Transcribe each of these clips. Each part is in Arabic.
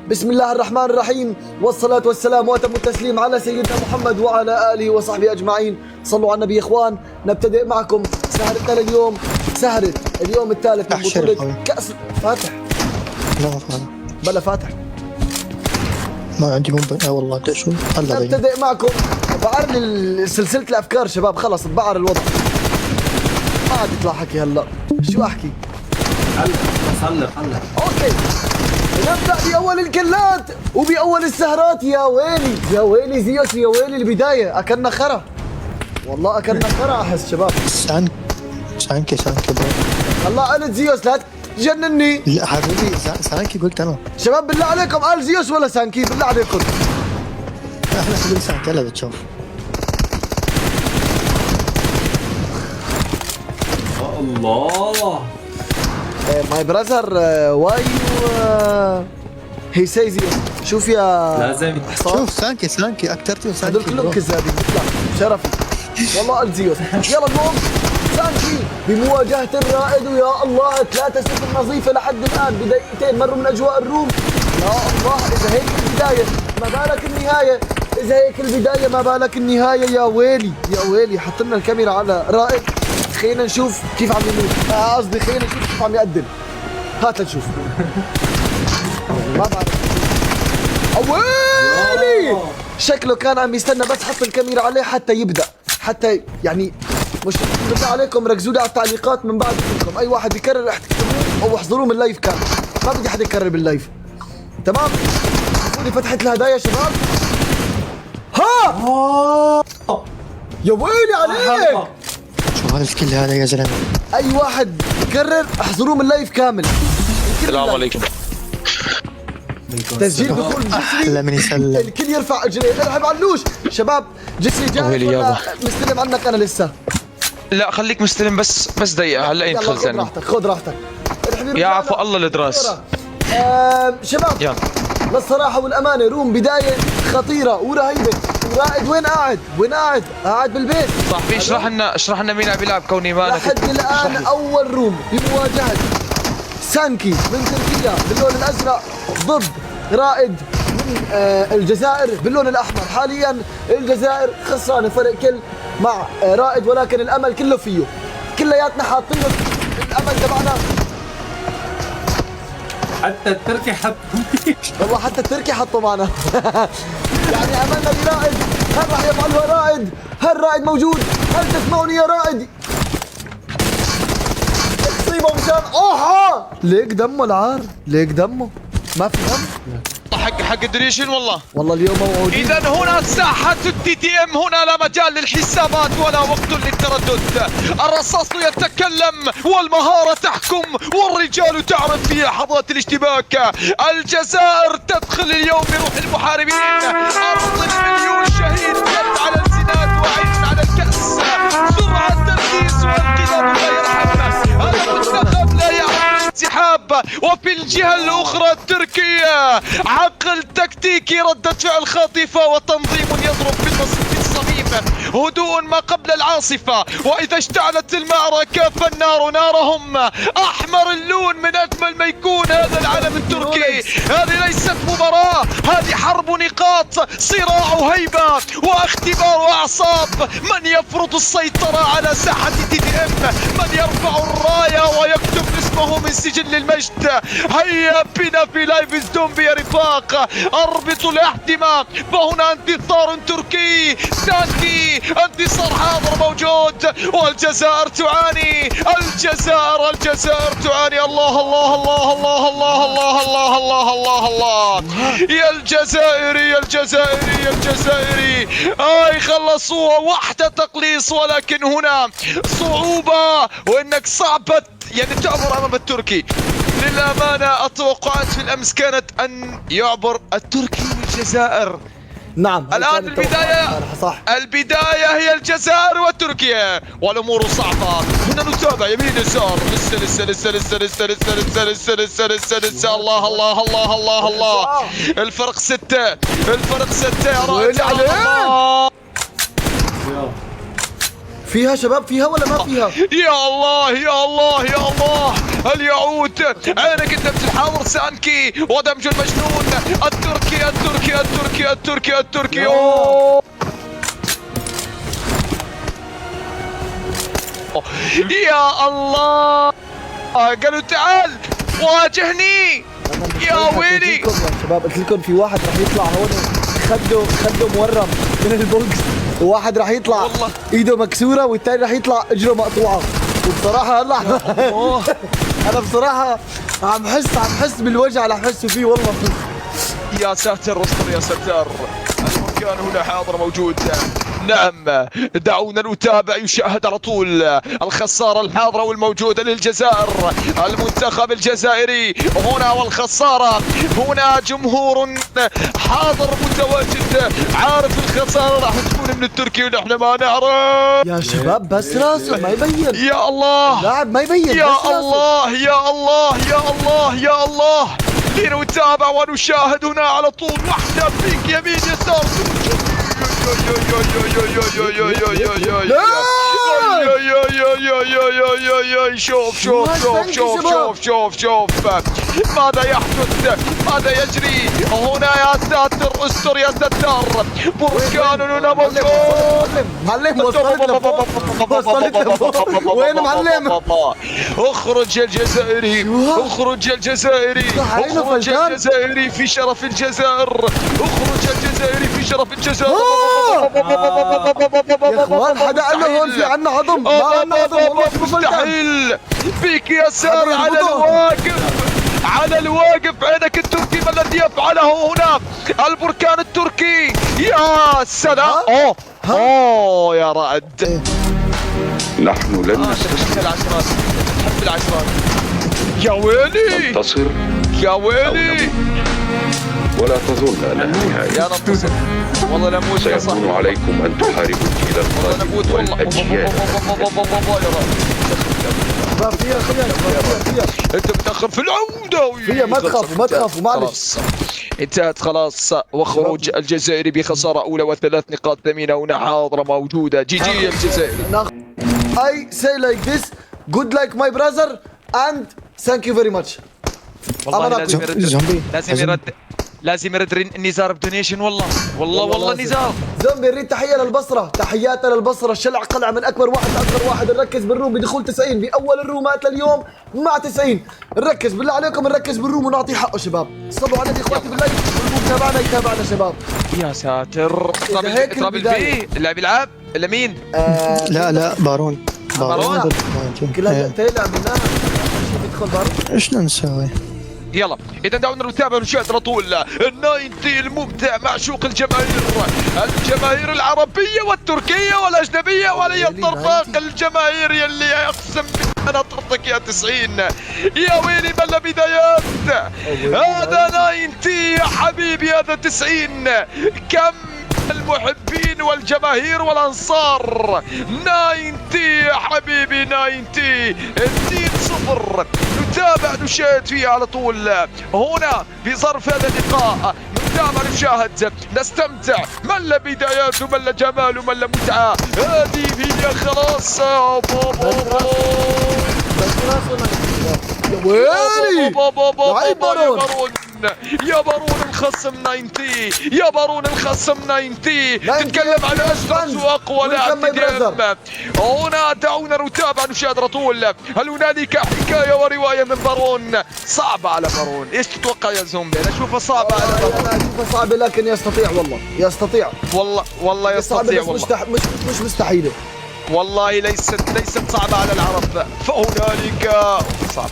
بسم الله الرحمن الرحيم، والصلاة والسلام وأتم التسليم على سيدنا محمد وعلى آله وصحبه أجمعين. صلوا على النبي. إخوان، نبتدئ معكم سهرتنا لليوم، سهرة اليوم الثالث من بطولة كأس فاتح. لا فاتح بلا فاتح، ما عندي والله بدي شو هلا نبتدئ معكم. بعر سلسلة الأفكار شباب، خلص بعر الوضع، ما عاد يطلع حكي. هلا شو أحكي؟ هلا اوكي، نبدأ بأول الكلات وبأول السهرات. يا ويلي يا ويلي زيوس، يا ويلي البداية أكلنا خرا، والله أكلنا خرا. أحس شباب سانكي الله قلت زيوس لا تجنني. لا حبيبي سانكي قلت انا. شباب بالله عليكم، قال زيوس ولا سانكي؟ بالله عليكم احنا نقول سانكي. هلا بتشوف. الله ماي براذر واي هي سي زيوس. شوف يا لازم حصان، شوف سانكي اكثر سانكي. هدول كلهم كذابين. يطلع شرفي والله قال زيوس. يلا المهم سانكي بمواجهة الرائد، ويا الله 3-0 نظيفة لحد الآن. بدايتين مروا من أجواء الروم. يا الله، إذا هيك البداية ما بالك النهاية، إذا هيك البداية ما بالك النهاية. يا ويلي يا ويلي. حط لنا الكاميرا على رائد، خلينا نشوف كيف عم يموت. قصدي خلينا نشوف كيف عم يقدم. هات لنشوف. ما بعرف. ويلي شكله كان عم يستنى بس حط الكاميرا عليه حتى يبدأ، حتى يعني مش بالله عليكم ركزوا لي على التعليقات من بعد منكم. اي واحد بيكرر رح تكتبوه او احضروه من اللايف كامل، ما بدي حدا يكرر باللايف. تمام؟ شوفوا لي فتحة الهدايا يا شباب. ها يا ويلي عليك. شو هذا الكل هذا يا زلمه؟ اي واحد يكرر احضروه من اللايف كامل. السلام عليكم. تسجيل دخول جسري، احلى من يسلم. الكل يرفع اجريه. العب علوش شباب. جسري جاهز ولا مستلم عنك انا لسه؟ لا خليك مستلم، بس دقيقة هلا يدخل خذ ثاني. راحتك خذ راحتك. يا عفو الله الادراس. شباب يلا للصراحة والأمانة روم بداية خطيرة ورهيبة. ورائد وين قاعد؟ وين قاعد؟ قاعد بالبيت. صاحبي اشرح لنا مين عم يلعب كوني ما انا لحد الآن أول روم بمواجهة سانكي من تركيا باللون الأزرق ضد رائد من الجزائر باللون الأحمر. حاليا الجزائر خسرانة فرق كل مع رائد، ولكن الأمل كله فيه. كلياتنا حاطين الأمل تبعنا. حتى التركي والله حتى التركي حطوا معنا. يعني املنا برائد. هل راح يفعلها رائد؟ هل رائد موجود؟ هل تسمعني يا رائد؟ تصيبه مشان اوها. ليك دمه العار، ليك دمه ما في دم. حق دريشين والله اليوم موعودين. اذا هنا ساحة التي تي ام، هنا لا مجال للحسابات ولا وقت للتردد. الرصاص يتكلم والمهارة تحكم والرجال تعرف في لحظات الاشتباك. الجزائر تدخل اليوم بروح المحاربين. أرض المليون شهيد، يد على الزناد وعين على الكأس. سرعة تركيز وانقلاب لا يرحم. المنتخب لا يعرف الانسحاب، وفي الجهة الأخرى تركيا عقل تكتيكي، ردة فعل خاطفة وتنظيم يضرب بالصميم. هدوء ما قبل العاصفة، وإذا اشتعلت المعركة فالنار نارهم. أحمر اللون من أجمل ما يكون هذا العلم التركي. هذه ليست مباراة، هذه حرب نقاط، صراع وهيبة واختبار أعصاب. من يفرض السيطرة على ساحة تي دي ام، من يرفع الراية ويكتب اسمه من سجل المجد. هيا بنا في لايف ستومبي يا رفاق، اربطوا الاحتماء، فهنا انتصار تركي. سانكي انتصار حاضر موجود، والجزائر تعاني. الجزائر تعاني. الله الله الله الله الله الله الله الله الله الله. يا الجزائري يا الجزائري يا الجزائري. خلصوها واحدة تقليص، ولكن هنا صعوبة وانك صعبة يعني تعبر امام التركي. للأمانة التوقعات في الأمس كانت أن يعبر التركي والجزائر. نعم الآن البداية هي الجزائر وتركيا، والأمور صعبة. هنا نتابع يمين يسار. لسه الله الله الله الله الله. الفرق 6 يا راجل. فيها شباب، فيها ولا ما فيها؟ يا الله يا الله يا الله، هل يعود عينك انت الحاضر سانكي ودمج المجنون التركي التركي التركي التركي التركي. أوه. يا الله، قالوا تعال واجهني يا ويلي. قلت لكم يا شباب، قلت لكم في واحد راح يطلع هون خده مورم من البوكس، وواحد راح يطلع والله ايده مكسوره، والثاني راح يطلع اجره مقطوعه. وبصراحه هلا انا بصراحه عم حس بالوجع اللي عم حسه فيه والله. يا ساتر استر يا ستار، البركان هنا حاضر موجود. نعم دعونا نتابع، يشاهد على طول الخسارة الحاضرة والموجودة للجزائر، المنتخب الجزائري هنا، والخسارة هنا جمهور حاضر متواجد، عارف الخسارة راح تكون من التركي ونحن ما نعرف. يا شباب بس راسه ما يبين، يا الله لاعب ما يبين، يا بس راسه. الله يا الله يا الله يا الله، لنتابع ونشاهد هنا على طول. واحدة بيك يمين يسار، شوف شوف شوف شوف شوف شوف شوف ماذا يحدث، ماذا يجري هنا. يا ساتر استر يا ستار، بركان هنا موجود. معلم وصلت وين معلم؟ اخرج الجزائري، اخرج الجزائري، اخرج الجزائري في شرف الجزائر، اخرج الجزائري في شرف الجزائر. يا اخوان حدا قال له هون في عنا عظم، ما عنا عظم والله. مستحيل بيك يا سار على الواقف، على الواقف. عينك التركي ما الذي يفعله هنا البركان التركي. يا سلام، اوه يا رائد. نحن لن نستسلم العشرات، تحب العشرات. يا ويلي ننتصر يا ويلي، ولا تظن أنها نهاية. يا ننتصر والله نموت يا صاحبي، سيكون عليكم أن تحاربوا الجيل والله نموت القادم والله. والأجيال. فيها انت متاخر في العوده. فيها، ما تخافوا ما تخافوا معلش. انتهت خلاص، وخروج الجزائري بخساره اولى وثلاث نقاط ثمينه هنا حاضره موجوده. جي جي الجزائري. I say like this, good luck my brother and thank you very much. والله لازم زومبي. يرد، لازم يرد، لازم يرد النزار بدونيشن. والله والله لازم. نزار. زومبي نريد تحية للبصرة، تحياتنا للبصرة، الشلع قلعة من أكبر واحد لأصغر واحد. نركز بالروم بدخول 90 بأول الرومات لليوم مع 90. نركز بالله عليكم، نركز بالروم ونعطي حقه شباب. صلوا على إخواتي بالله، واللي تابعنا يتابعنا شباب. يا ساتر. هيك تراب البي اللاعب يلعب ولا مين؟ لا بارون. بارون؟ ضد كلها إيه. دقيقتين لعبناها. شوف يدخل بارون. ايش نسوي؟ يلا اذا دعونا نتابع ونشاهد على طول الناينتي الممتع معشوق الجماهير العربيه والتركيه والاجنبيه ولي الطرفاق. الجماهير يلي اقسم بالله انا طرتك يا 90. يا ويلي بلا بدايات. هذا ناينتي يا حبيبي، هذا 90. كم المحبين والجماهير والانصار. ناينتي يا حبيبي، ناينتي 2-0. نتابع نشاهد فيه على طول هنا في ظرف هذا اللقاء. نتابع نشاهد نستمتع، ملا بدايات وملا جمال وملا متعة. هذه هي خلاص. يا ويلي لعيب بارون. يا بارون الخصم 90، يا بارون الخصم 90. تتكلم عن أشرس وأقوى لاعب في ديم. هنا دعونا نتابع نشاهد على طول. هل هنالك حكاية ورواية من بارون؟ صعبة على بارون. ايش تتوقع يا زومبي؟ انا اشوفها صعبة على بارون. انا اشوفها صعبة لكن يستطيع، والله يستطيع. والله يستطيع والله. مش مستحيلة. والله ليست صعبة على العرب. فهنالك صعب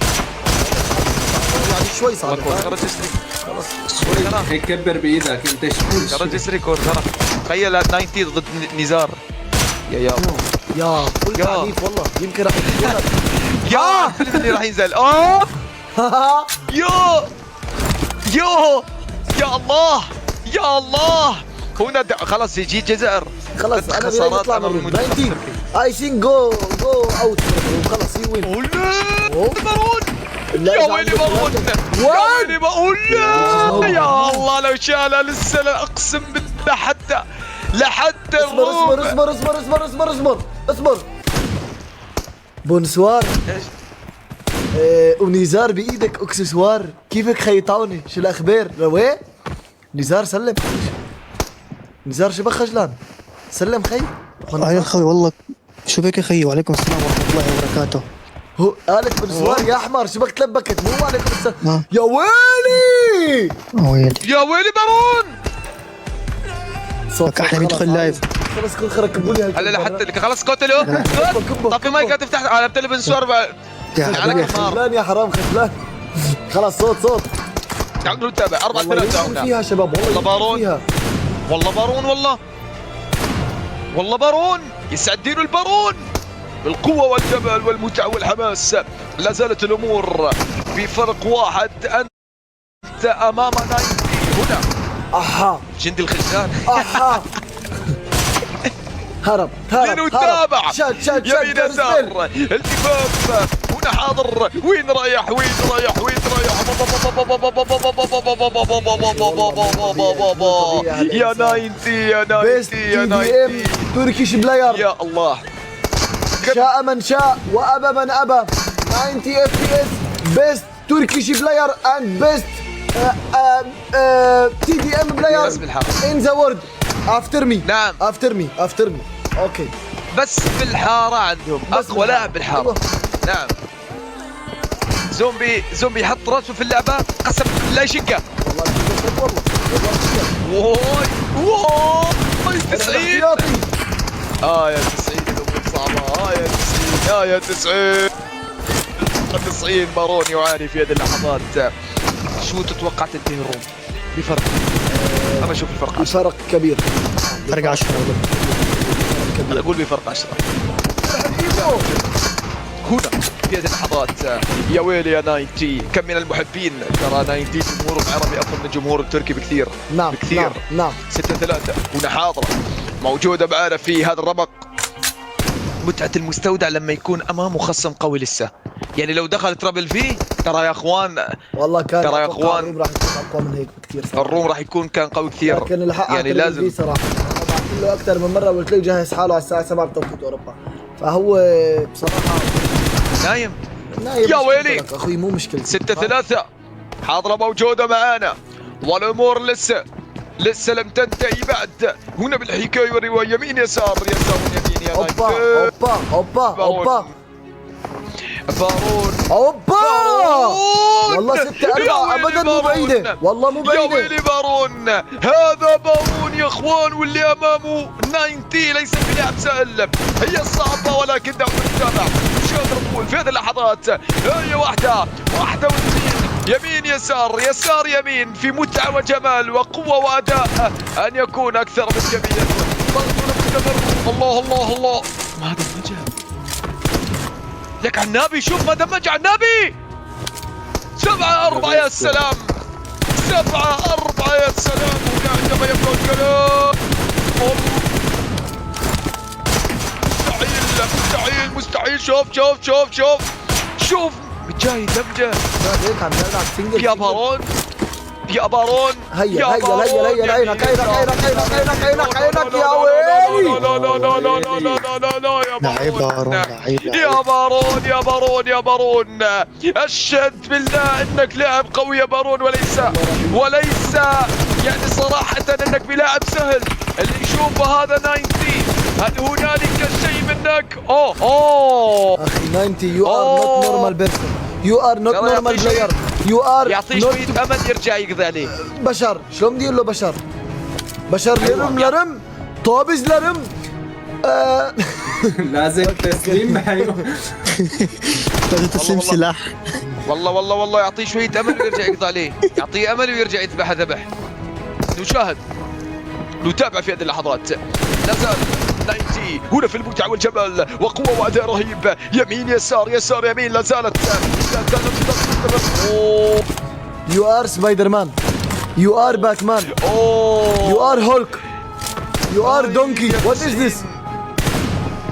يعني شوي صعب. خرج يسري خلاص كبر بايدك انت. خرج يسري كور. تخيل 90 ضد نزار. يا كل تعنيف والله. يمكن راح يكون يا اللي راح ينزل. يا الله يا الله. هنا خلاص يجي الجزائر. خلاص انا بدي اطلع من الروم. 19 اي ثينك جو اوت. خلاص هي وين. بارون. يا ويلي بارون، يا ويلي بقول يا الله لو شالها لسه. اقسم بالله لحتى اصبر. بونسوار. ايش؟ ونزار بايدك اكسسوار، كيفك خي طاوني؟ شو الاخبار؟ روي؟ نزار سلم. نزار شبك خجلان؟ سلم خي. يا اخوي والله شو بك يا خي؟ وعليكم السلام ورحمه الله وبركاته. هو قالت بونسوار يا احمر، شبك تلبكت؟ مو عليكم السلام. آه. يا ويلي ويلي يا ويلي بارون. صوت احنا ندخل لايف. خلص كل خير كبوا لي هلا لحتى لك خلص قتله. طفي مايك لا تفتح على بتلي بنسوار يا عليك حبيبي النار. خجلان يا حرام خجلان. خلص صوت. تعالوا نتابع 4-3 والله هنا. فيها شباب، والله والله بارون. فيها. والله بارون والله بارون يسعد دينه البارون بالقوة والجمال والمتعة والحماس. لا زالت الأمور بفرق واحد. أنت أمام 90 هنا احا جندي الخزان. احا هرب لنتابع شاد يمين يسار التفاف هنا حاضر. وين رايح يا 90 تركيش بلاير. يا الله. شاء من شاء وابى من ابى. 90 FPS بيست تركيش بلاير اند بيست TDM بلاير بس بالحق. ان ذا وورد. افتر مي. نعم. افتر مي. اوكي. بس بالحارة عندهم بس أقوى لاعب بالحارة. أيوة. نعم. زومبي يحط راسه في اللعبة قسم لا يشقه. والله واي 90 يا 90 الأمور صعبة. يا 90 بارون يعاني في هذه اللحظات. شو تتوقع تنتهي الروم بفرق؟ أنا أشوف الفرق 10. الفرق كبير. فرق 10. أنا أقول بفرق 10 هنا في هذه اللحظات. يا ويلي يا 90. كم من المحبين. ترى 90 جمهور العربي أفضل من الجمهور التركي بكثير. نعم بكثير. نعم 6-3 هنا حاضرة موجودة معنا في هذا الربق. متعة المستودع لما يكون أمامه خصم قوي لسه. يعني لو دخل ترابل فيه ترى يا اخوان والله كان ترى يا أتوقع اخوان الروم راح يكون اقوى من هيك بكثير صراحة. الروم راح يكون كان قوي كثير. لكن الحق يعني لازم صراحه انا بعثت له اكثر من مره وقلت له جهز حاله على الساعه 7 بتوقيت اوروبا، فهو بصراحه نايم. نايم. يا مش ويلي. مشكلتك اخوي، مو مشكلتي. 6-3 حاضرة موجودة معانا والامور لسه لم تنتهي بعد. هنا بالحكاية والرواية يمين يسار يمين يا اوبا بارون والله 6-4 ابدا مو بعيده، والله مو يا بعيده. ويلي بارون. هذا بارون يا اخوان واللي امامه 90 ليس بلعب سهل. هي صعبة ولكن دعونا نتابع شو نقول في هذه اللحظات. هي واحدة واثنين يمين يسار يمين في متعة وجمال وقوة وأداء أن يكون أكثر من جميل. ضغطنا مستمر. الله ما دمج لك عنابي. شوف ما دمج عنابي. 7-4 يا سلام. 7-4 يا سلام. هنا عندما يبدأ الكلام مستحيل. شوف جاي دمجة. هيك عم نلعب سنجل. يا بارون هيا عينك يا ويلي. لعيب بارون يا بارون اشهد بالله انك لاعب قوي يا بارون وليس يعني صراحة انك بلاعب سهل. اللي يشوفه هذا 90. هل هنالك شيء منك؟ اخي 90 you are not normal person. You are not normal player. You are يعطيه شوية امل يرجع يقضي عليه. بشر شلون بدي اقول له بشر لرم طابز لرم. لازم تسليم. ايوه لازم تسليم سلاح. والله يعطيه شوية امل ويرجع يقضي عليه. يعطيه امل ويرجع ذبح. نشاهد نتابع في هذه اللحظات. لا زال 90 هنا في المتعة والجمال وقوة وأداء رهيب. يمين يسار يمين. لا زالت You are Spider-Man. You are Batman. You are Hulk. You are Donkey. What is this?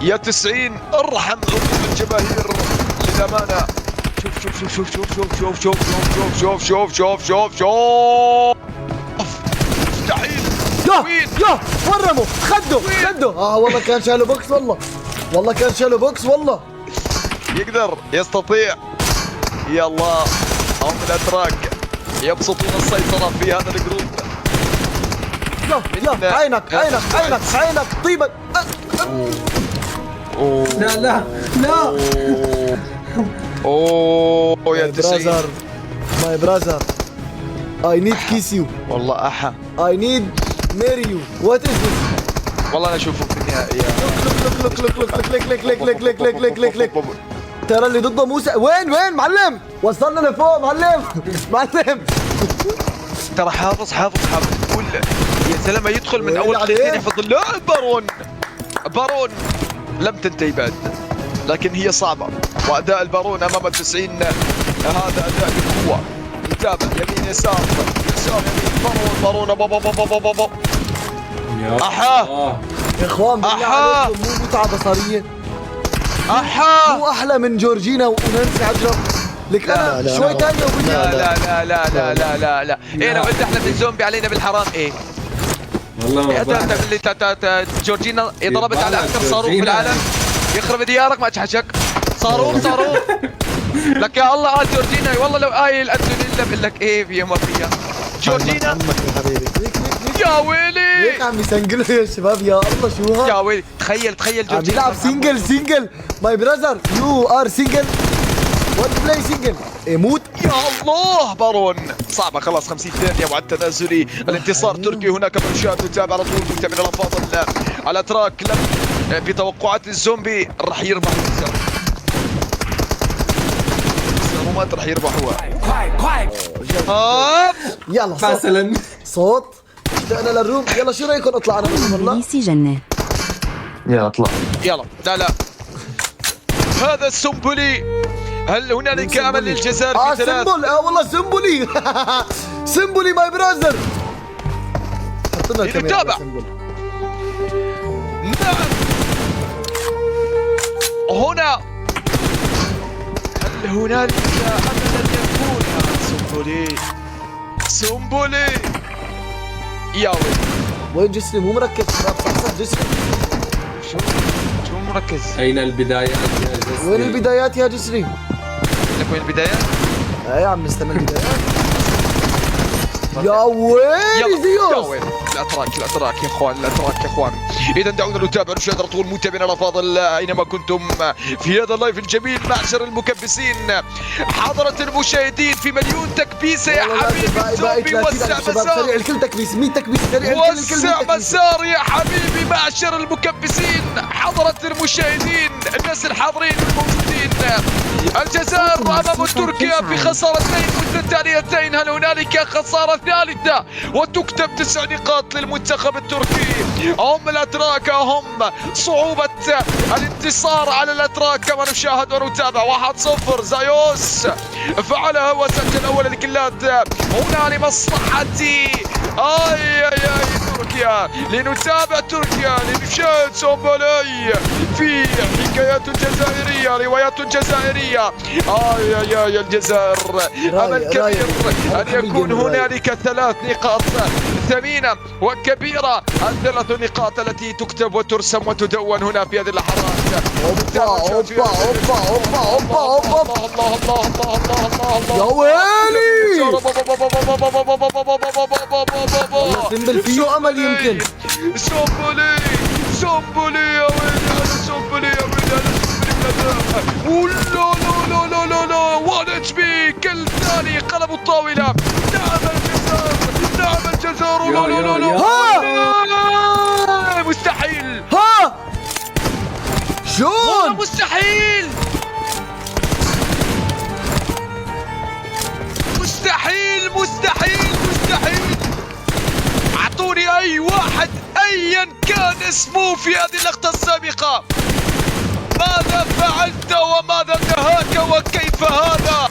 يا 90 ارحم عقول الجماهير للأمانة. شوف مستحيل. يا ورمه خده. والله كان شاله بوكس. والله كان شاله بوكس. والله يقدر يستطيع. يا الله، هم الاتراك يبسطون السيطرة في هذا الجروب. يا عينك عينك عينك عينك طيبك. لا لا لا. اوه يا ماي 90. براذر ماي براذر I need kiss you والله احا. I need marry you what is this. والله انا اشوفه في النهائي. لك لك لك لك لك لك لك لك لك لك لك لك لك. ترى اللي ضده موسى. وين معلم؟ وصلنا لفوق معلم. معلم ترى حافظ تقول يا سلام يدخل من وين اول عليه؟ خليتين يحفظ. لا بارون لم تنتهي بعد، لكن هي صعبة. واداء البارون امام ال90 هذا اداء بقوة. نتابع يمين يسار يمين بارون بابا. أحا. يا اخوان بالله أحا. عليكم مو متعة بصرية؟ احا. مو احلى من جورجينا ونانسي عجرم؟ لك انا لا، شوي لا. ثانية وبدي. لا ايه لو انت احلى من زومبي علينا بالحرام. ايه والله ما بعرف. اللي جورجينا ضربت على اكثر صاروخ في العالم. يخرب ديارك ما تحشك. صاروخ لك يا الله. جورجينا والله لو قايل انتونيلا بقول لك ايه فيها ما فيها. جورجينا عمك يا حبيبي. ليك يا ويلي هيك عم يسنقلوا يا شباب. يا الله شو يا هاد؟ ويلي. تخيل عم جورجينا يلعب سينجل ماي براذر يو ار سينجل وات بلاي سينجل. يموت. يا الله بارون صعبة. خلاص 50 ثانية وعلى التنازلي. الانتصار تركي هناك من شاهد وتابع على طول. متابعين الافاضل الاتراك لم بتوقعات الزومبي راح يربحوا السيرومات راح يربحوها. يلا صوت مثلا صوت. اشتقنا للروم. يلا شو رايكم اطلع انا من والله. إبليس جنة. يلا لا هذا السنبلي. هل هنالك امل للجزائر في ثلاث؟ سمبل. والله سمبلي. سمبلي ماي براذر. حط لنا الكاميرا على نتابع. سمبل. نعم هنا. هل هنالك امل ان يكون سنبلي يا ويلي. وين جسري؟ مو مركز شباب. صح جسري. شو مركز؟ أين البدايات يا جسري؟ وين البدايات يا جسري؟ لك وين البداية؟ اي عم نستنى البدايات. يا ويلي زيوس. الاتراك يا اخوان. اذا دعونا نتابع نشاهد على طول متابعينا الافاضل اينما كنتم في هذا اللايف الجميل. معشر المكبسين حضرة المشاهدين في مليون تكبيسه يا حبيبي. الزومبي وسع مسار. سريع الكل تكبيس. 100 تكبيس سريع الكل وسع مسار يا حبيبي. معشر المكبسين حضرة المشاهدين الناس الحاضرين والموجودين. الجزائر امام تركيا في خسارتين متتاليتين. هل هنالك خسارة ثالثة وتكتب 9 نقاط للمنتخب التركي؟ هم الاتراك هم صعوبة الانتصار على الاتراك كما نشاهد ونتابع. 1-0 زايوس فعلها وسجل اول الكلات هنا لمصلحة تركيا. لنتابع تركيا لنشاهد سومبولي في حكايات جزائرية روايات جزائرية. يا الجزائر امل كبير ان يكون هنالك 3 نقاط ثمينة وكبيرة. ال3 نقاط التي تكتب وترسم وتدون هنا في هذه اللحظات. يا ويلي. والله سمبل فيه امل يمكن. سومبولي يا ويلي. سومبولي يا ويلي. لا 1 اتش بي كل ثاني قلبوا الطاولة. نعم الجزائر. لا مستحيل. ها شلون؟ مستحيل اعطوني اي واحد ايا كان اسمه في هذه اللقطة السابقة. ماذا فعلت وماذا نهاك وكيف هذا؟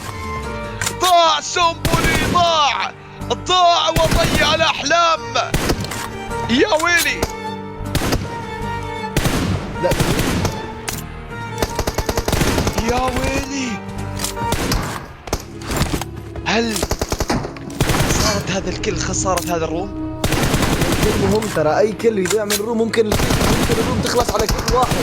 ضاع سومبولي. ضاع وضيع الاحلام. يا ويلي. لا يا ويلي. هل صارت هذا الكل خسارة هذا الروم؟ الكل مهم ترى. اي كل يضيع من الروم ممكن الروم تخلص على كل واحد.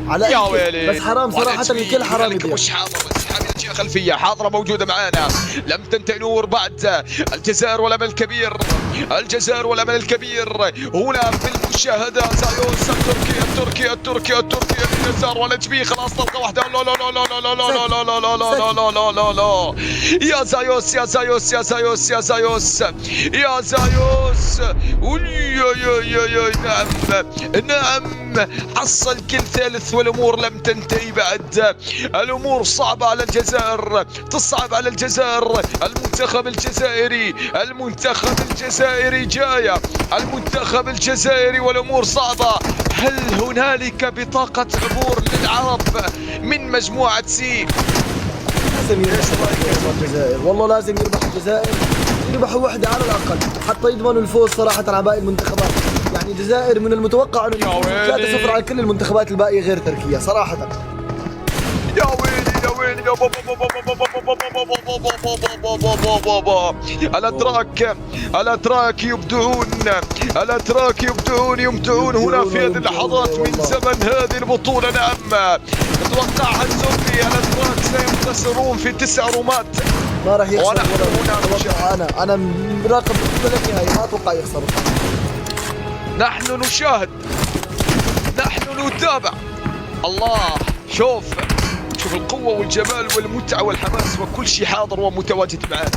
على يا أي شيء. ويلي بس حرام صراحة الكل حرام يضيع. مش حاضر انسحاب الجهة الخلفية حاضرة موجودة معانا. لم تنتهي نور بعد. الجزائر والأمل الكبير، الجزائر والأمل الكبير هنا في المشاهدة. زايوس التركي اليسار والاتش خلاص طلقة واحدة. لا لا لا لا لا لا لا لا لا لا لا لا لا لا لا يا زايوس يا زايوس يا زايوس يا زايوس يا زايوس. يا نعم نعم حصل كل ثالث والامور لم تنتهي بعد. الامور صعبة على الجزائر، تصعب على الجزائر. المنتخب الجزائري، المنتخب الجزائري جاية، المنتخب الجزائري والامور صعبة. هل هنالك بطاقة عبور للعرب من مجموعة سي؟ لازم يربح الجزائر، والله لازم يربح الجزائر، يربحوا وحدة على الأقل حتى يضمنوا الفوز صراحة على باقي المنتخبات. يعني الجزائر من المتوقع أنه يفوز 3-0 على كل المنتخبات الباقية غير تركيا صراحة. يا ويلي يا ويلي يا بابا. الأتراك، الأتراك يبدعون، الأتراك يبدعون يمتعون هنا في هذه اللحظات من زمن هذه البطولة. نعم أتوقع الزومبي الأتراك سينتصرون في 9 رومات. ما راح يخسر ونحن ولا أنا مراقب البطولة للنهاية، ما أتوقع يخسروا. نحن نشاهد، نحن نتابع. الله شوف القوة والجمال والمتعة والحماس وكل شيء حاضر ومتواجد معنا.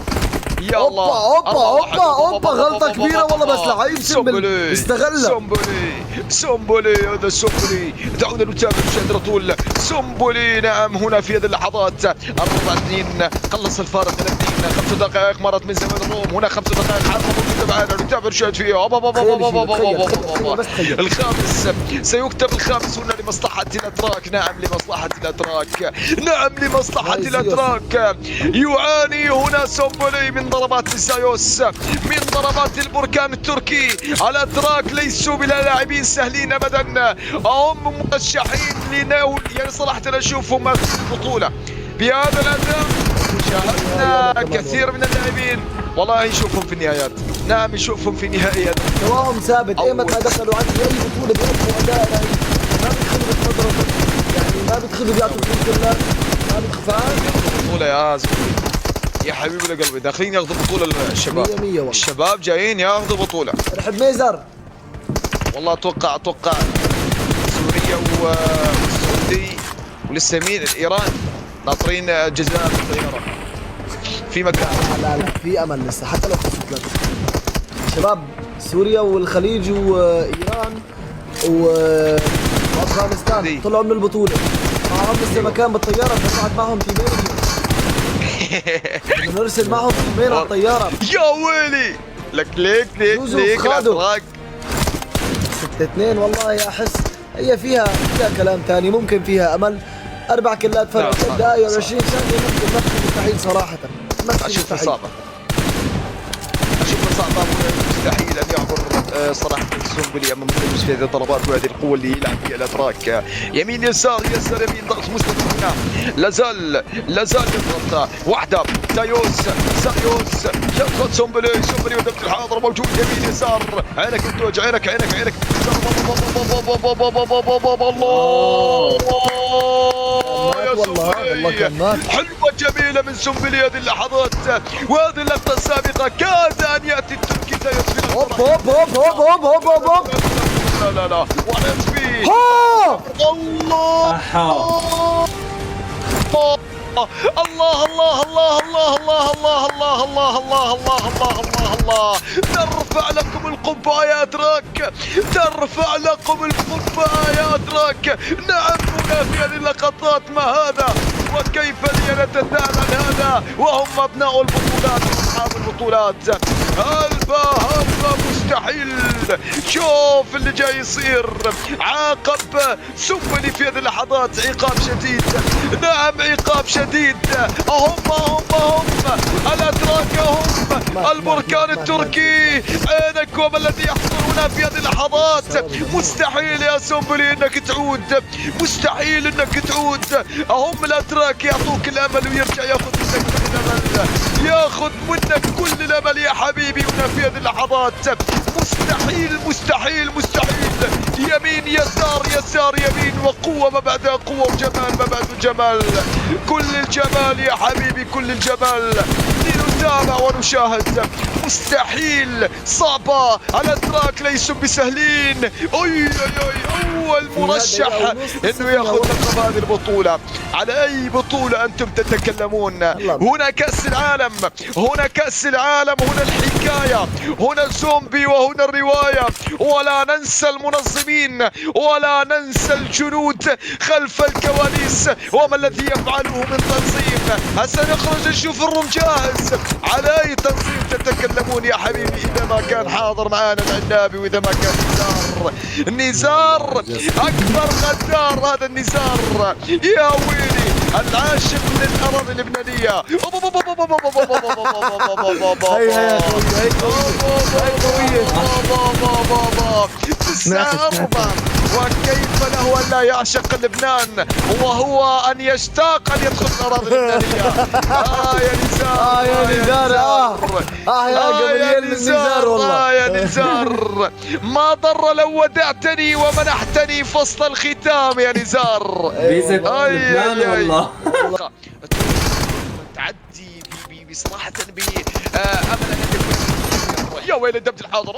يا الله اوبا غلطة كبيرة والله، بس لعيب سمبل استغلها. سومبولي هذا سومبولي. دعونا نتابع مشاهد رطول سومبولي. نعم هنا في هذه اللحظات 4-2 قلص الفارق الى 2. 5 دقائق مرت من زمن الروم. هنا 5 دقائق حاضرة موجودة معنا. نتابع نشاهد فيها. الخامس سيكتب الخامس هنا لمصلحة الأتراك. نعم لمصلحة الأتراك، نعم لمصلحة الأتراك. يعاني هنا سومبولي من ضربات الزايوس، من ضربات البركان التركي. الأتراك ليسوا بلا لاعبين سهلين أبدا، هم مرشحين لنول. يعني صراحة أشوفهم في البطولة بهذا الأداء. شاهدنا كثير من اللاعبين والله نشوفهم في النهايات. نعم نشوفهم في النهائيات. مستواهم ثابت ايمت ما دخلوا عندي اي بطولة بيأدوا أداء رهيب. ما بيدخلوا بالقدرة، يعني ما بيدخلوا بيعطوا الكلة، ما بيدخلوا بطولة يا زلمة يا حبيبي لقلبي. داخلين ياخذوا بطولة الشباب. 100 الشباب جايين ياخذوا بطولة. رحب ميزر والله اتوقع سوريا والسعودي ولسه مين ايران ناطرين الجزائر بالطيارة في مكان. لا في امل لسه حتى لو خسرت 3. شباب سوريا والخليج وايران وافغانستان طلعوا من البطولة، معهم لسه مكان بالطيارة. طلعت معهم تيمين نرسل معهم تيمين على الطيارة. يا ويلي ليك الأتراك 6-2. والله احس هي فيها كلام ثاني، ممكن فيها امل. 4 كلات فرق 3 دقائق و20 ثانية ممكن نفس مستحيل صراحة. اشوفها صعبة، اشوفها صعبة مستحيل ان يعبر صراحة السومبولي امام في هذه الضربات وهذه القوة اللي يلعب فيها الاتراك. يمين يسار يسار يمين ضغط مستمر هنا. لازال يضغط واحدة. زايوس يضغط سومبولي ودبت الحاضر موجود يمين يسار. عينك التوج عينك الله يا سومبولي. حلوة جميلة من سومبولي هذه اللحظات وهذه اللقطة السابقة. كاد ان ياتي التركي سيصل. هوب لا وعلى سبيد. الله ترفع لكم القبعة يا أتراك، ترفع لكم القبعة يا أتراك. نعم هنا في هذه اللقطات ما هذا وكيف لي نتثامن هذا وهم أبناء البطولات وأصحاب البطولات. هذا مستحيل. شوف اللي جاي يصير. عاقب سومبولي في هذه اللحظات عقاب شديد. نعم عقاب شديد. هم الأتراك، هم البركان التركي. عينك عليك وما الذي يحصل هنا في هذه اللحظات. مستحيل يا سومبولي انك تعود، مستحيل انك تعود. هم الاتراك يعطوك الامل ويرجع ياخذ منك الامل، ياخذ منك كل الامل يا حبيبي هنا في هذه اللحظات. مستحيل مستحيل مستحيل. يمين يسار يسار يمين، وقوة ما بعدها قوة، وجمال ما بعده جمال. كل الجمال يا حبيبي كل الجمال. لنتابع ونشاهد. مستحيل صعبة، الاتراك ليسوا بسهلين. اي اول مرشح انه ياخذ لقب هذه البطولة. على اي بطولة انتم تتكلمون؟ هنا كأس العالم، هنا كأس العالم، هنا الحكاية، هنا الزومبي وهنا الرواية. ولا ننسى المنظمين ولا ننسى الجنود خلف الكواليس وما الذي يفعله من تنظيم. هسه نخرج نشوف الروم جاهز. على اي تنظيم تتكلمون يا حبيبي اذا ما كان حاضر معانا العنابي، واذا ما كان نزار اكبر غدار هذا النزار. يا ويلي العاشق للاراضي اللبنانيه. وكيف له ان لا يعشق لبنان وهو ان يشتاق ان يدخل الاراضي اللبنانيه. يا نزار، يا نزار، يا نزار، والله يا نزار. ما ضر لو ودعتني ومنحتني فصل الختام يا نزار. بيزك لبنان والله. تعدي بصراحة بأمل أن يكون. يا ويلي الدمج الحاضر.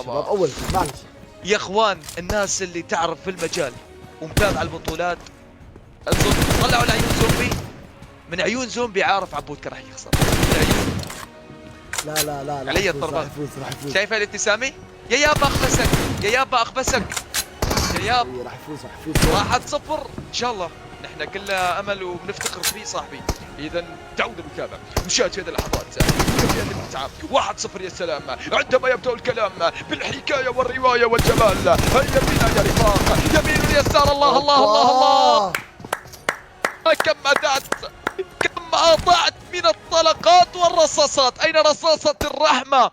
أول معلش يا اخوان، الناس اللي تعرف في المجال ومتابعة البطولات، طلعوا العيون زومبي، من عيون زومبي عارف عبودك راح يخسر. لا علي الضربات. شايفه الابتسامة؟ يا يابا اخبسك، يا يابا اخبسك، يا يابا راح يفوز 1-0 ان شاء الله. نحن كلنا امل وبنفتخر فيه صاحبي. اذا تعودوا المتابعه، مشاهد هذه اللحظات في هذه المتعه. 1-0 يا سلام. عندما يبدا الكلام بالحكايه والروايه والجمال. هيا بنا يا رفاق، يمين اليسار. الله الله الله الله. كم أضعت من الطلقات والرصاصات. أين رصاصة الرحمة؟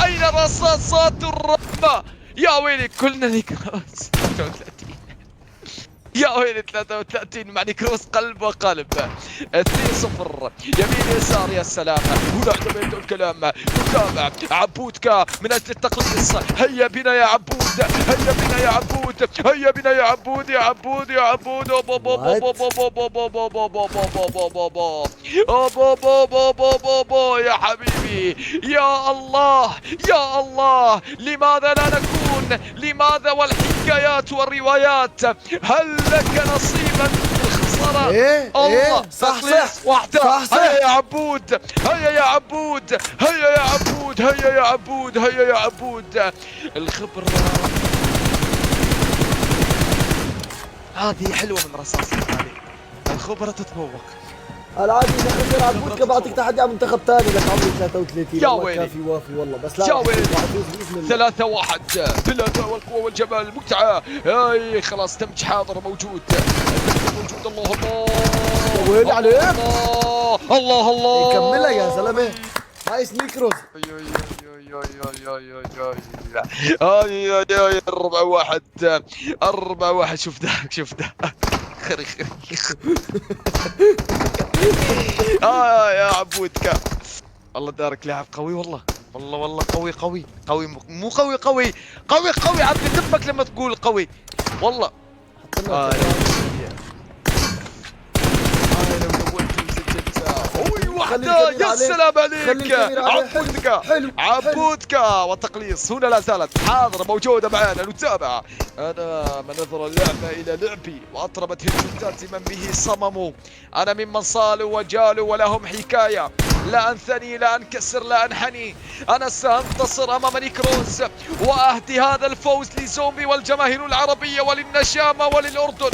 أين رصاصات الرحمة؟ يا ويلي كلنا نيكروس 33. يا ويلي 33 مع نيكروس قلب وقالب. 2-0 يمين يسار. يا سلام. هنا عندما يبدأ الكلام نتابع عبودكا من أجل التقليص. هيا بنا يا عبود، هيا بنا يا عبود، هيا بنا يا عبود، يا عبود يا عبود. يا حبيبي يا الله يا الله. لماذا لا نكون؟ لماذا والحكايات والروايات؟ هل لك نصيبا من الخسارة؟ الله صح واحدة. هيا يا عبود، هيا يا عبود، هيا يا عبود، هيا يا عبود، هيا يا عبود. الخبرة هذه حلوة من رصاص هذه. الخبرة تتفوق. العادي اذا خسر عبودك بعطيك تحدي على منتخب ثاني لك عمري 33. يا ويلي كافي وافي والله. بس لا يا ويلي. باذن الله. 3-1 بالاداء والقوه والجمال الممتعه. اي خلاص دمج حاضر موجود. موجود. الله الله. يا ويلي عليك. الله الله. يكملها يا زلمه. نايس نيكروس. اي 4-1 شوف ده خري يا عبودك. الله دارك لاعب قوي والله والله قوي مو قوي عبد دمك لما تقول قوي والله. واحدة. يا سلام عليك عبودك والتقليص هنا لا زالت حاضرة موجودة معنا. نتابع. أنا من نظر اللعبة إلى لعبي وأطربت هجومات من به صمموا. أنا ممن صالوا وجالوا ولهم حكاية. لا أنثني لا أنكسر لا أنحني. أنا سأنتصر أمام نيكروس وأهدي هذا الفوز لزومبي والجماهير العربية وللنشامة وللأردن.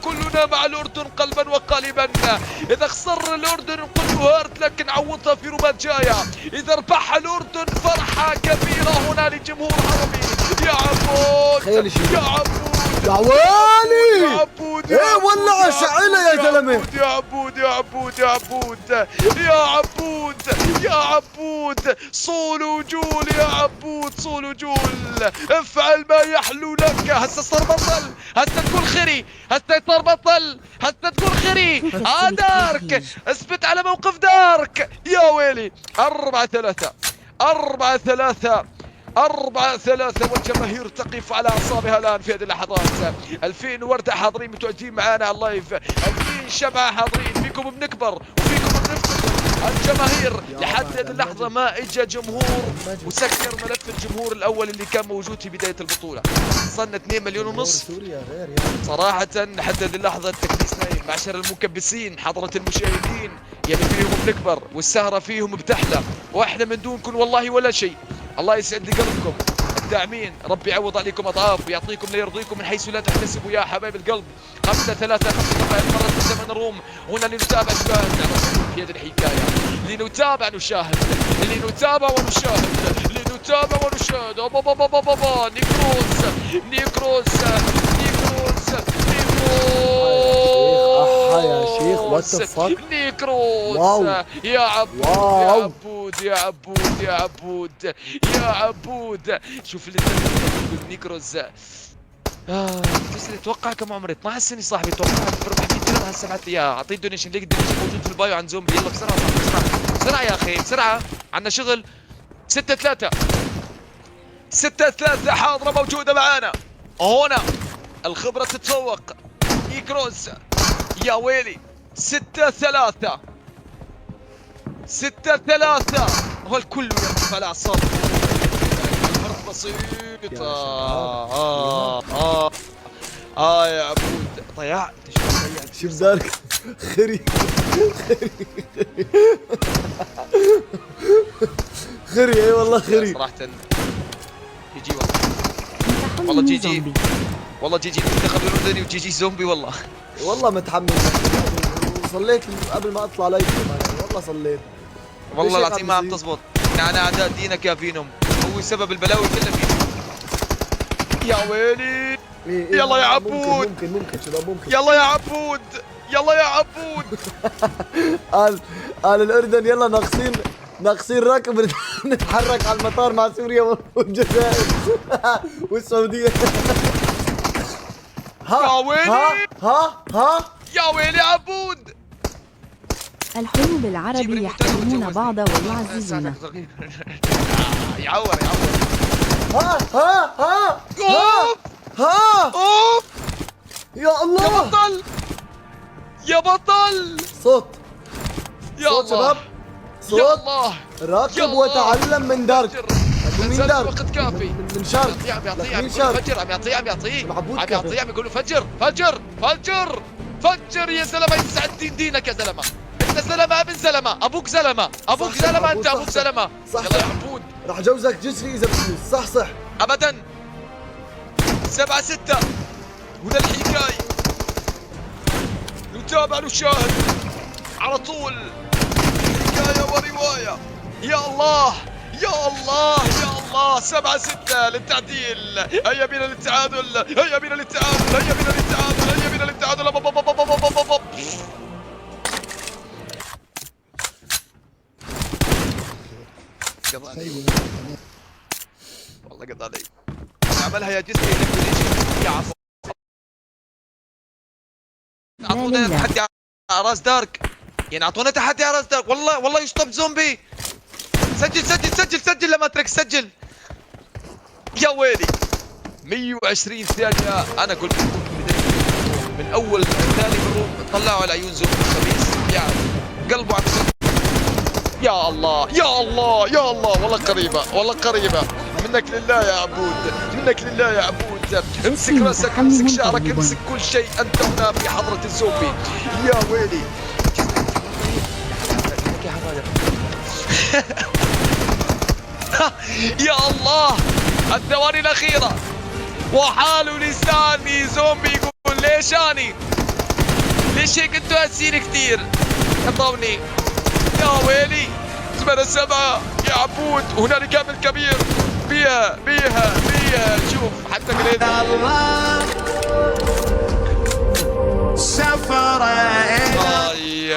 كلنا مع الأردن قلبا وقالبا. إذا خسر الأردن نقول هارت لكن عوضها في ربات جاية. إذا ربح الأردن فرحة كبيرة هنا للجمهور العربي. يا عبود يا عبود يا ويلي يا عبود ايه ولع شعله يا زلمه. يا عبود يا عبود يا عبود يا عبود يا عبود، صول وجول يا عبود، صول وجول. افعل ما يحلو لك. هسه صار بطل، هسه تكون خري، هسه صار بطل، هسه تكون خري. دارك اثبت على موقف دارك. يا ويلي 4-3 4-3 4-3 والجماهير تقف على اعصابها الان في هذه اللحظات. 2000 وردة حاضرين متواجدين معنا على اللايف، 2000 شمعة حاضرين. فيكم بنكبر وفيكم بنفتخر. الجماهير لحد هذه اللحظة ما اجى جمهور وسكر ملف الجمهور الاول اللي كان موجود في بداية البطولة. وصلنا 2 مليون ونص. صراحة حتى هذه اللحظة التكبيس نايم. معشر المكبسين، حضرة المشاهدين، يعني فيهم بنكبر والسهرة فيهم بتحلى، واحنا من دونكم والله ولا شيء. الله يسعد قلبكم الداعمين، ربي يعوض عليكم اضعاف ويعطيكم لا يرضيكم من حيث لا تحتسبوا يا حبايب القلب. 5-3 5 دقائق مرت من زمن الروم. هنا لنتابع شباب في هذه الحكايه، لنتابع نشاهد، لنتابع ونشاهد، لنتابع ونشاهد. بابا نيكروز نيكروز نيكروز يا شيخ وات ذا فاك نيكروز. واو. يا عبود يا عبود يا عبود يا عبود يا عبود. شوف اللي نيكروز. تسأل توقع كم عمري؟ 12 سنة صاحبي. توقع ب 400 درهم هسه بعد يا اعطيه دونيشن. ليك الدونيشن موجود في البايو عن زومبي. يلا بسرعة صاحبي بسرعة بسرعة يا اخي بسرعة، عندنا شغل. 6-3 6-3 حاضرة موجودة معانا. هنا الخبرة تتفوق. نيكروز يا ويلي 6-3 6-3. هو الكل يقف على اعصابه. الفرق بسيط. يا عبود ضيعت. شوف ذلك خري خري اي والله خري صراحة. جي والله جي والله جي المنتخب الاردني وجي زومبي والله. والله متحمس. صليت قبل ما اطلع لايف والله صليت. والله العظيم ما عم تزبط. انا اعداء دينك يا فينوم، هو سبب البلاوي كلها فينوم. يا ويلي يلا يا عبود. ممكن شباب ممكن. يلا يا عبود يلا يا عبود. قال الاردن يلا ناقصين ركب نتحرك على المطار مع سوريا والجزائر والسعوديه. يا ويلي ها يا ويلي عبود. الحلو بالعربي يحترمون بعض ويعززونه. يعور ها يا الله يا بطل يا بطل. صوت يا صوت الله شباب صوت. يا الله راكب وتعلم من دارك. من دارك وقت كافي. من شارك. عم يعطيه من شارك. فجر. عم يعطيه العبود عم كافي. يعطيه عم يقول له فجر فجر فجر فجر. يا زلمه يسعد دينك يا زلمه. انت زلمه ابن زلمه، ابوك زلمه، ابوك صح زلمه، عبود، انت ابوك زلمه. صح يلا يا عبود راح جوزك جسري اذا بتفوز. صح ابدا. 7-6 هنا الحكايه. نتابع نشاهد على طول حكايه وروايه. يا الله يا الله يا الله. 7-6 للتعديل. هيا بنا للتعادل، هيا بنا للتعادل، هيا بنا للتعادل، هيا بنا للتعادل. قضى علي والله قضى علي. عملها يا جسمي يا عفو. اعطونا تحدي على راس دارك، يعني اعطونا تحدي على راس دارك. والله يشطب زومبي. سجل لما اترك سجل. يا ويلي 120 ثانية. انا قلت لكم من اول ثاني بالروم طلعوا على عيون زومبي الخبيث يعني قلبه عم. يا الله يا الله يا الله. والله قريبة منك لله يا عبود، منك لله يا عبود. امسك راسك، امسك شعرك، امسك كل شيء. انت هنا في حضرة الزومبي. يا ويلي يا الله. الثواني الأخيرة وحال لساني زومبي يقول ليش هيك انتوا قاسيين كثير. انطوني يا ويلي. 8-7 يا عبود. هنالك امل كبير. بيها شوف حتى قليل.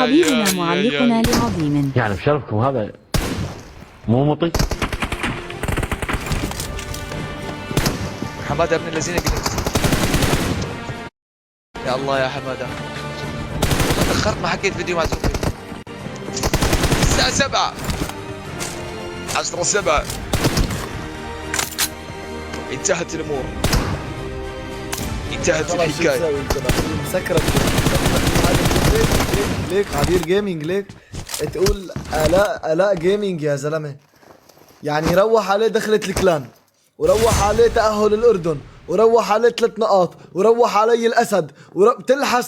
حبيبنا معلقنا لعظيم. يعني بشرفكم هذا مو مطي. حماده ابن الذين قلت يا الله يا حماده تأخرت ما حكيت فيديو مع زوجي. الساعة 7 10:07 انتهت الامور، انتهت خلاص شو الحكايه. تسوي انت بقى؟ مسكرك ليك عبير جيمنج ليك تقول آلاء جيمنج يا زلمه. يعني روح عليه دخلة الكلان، وروح عليه تأهل الأردن، وروح عليه 3 نقاط، وروح علي الأسد، بتلحس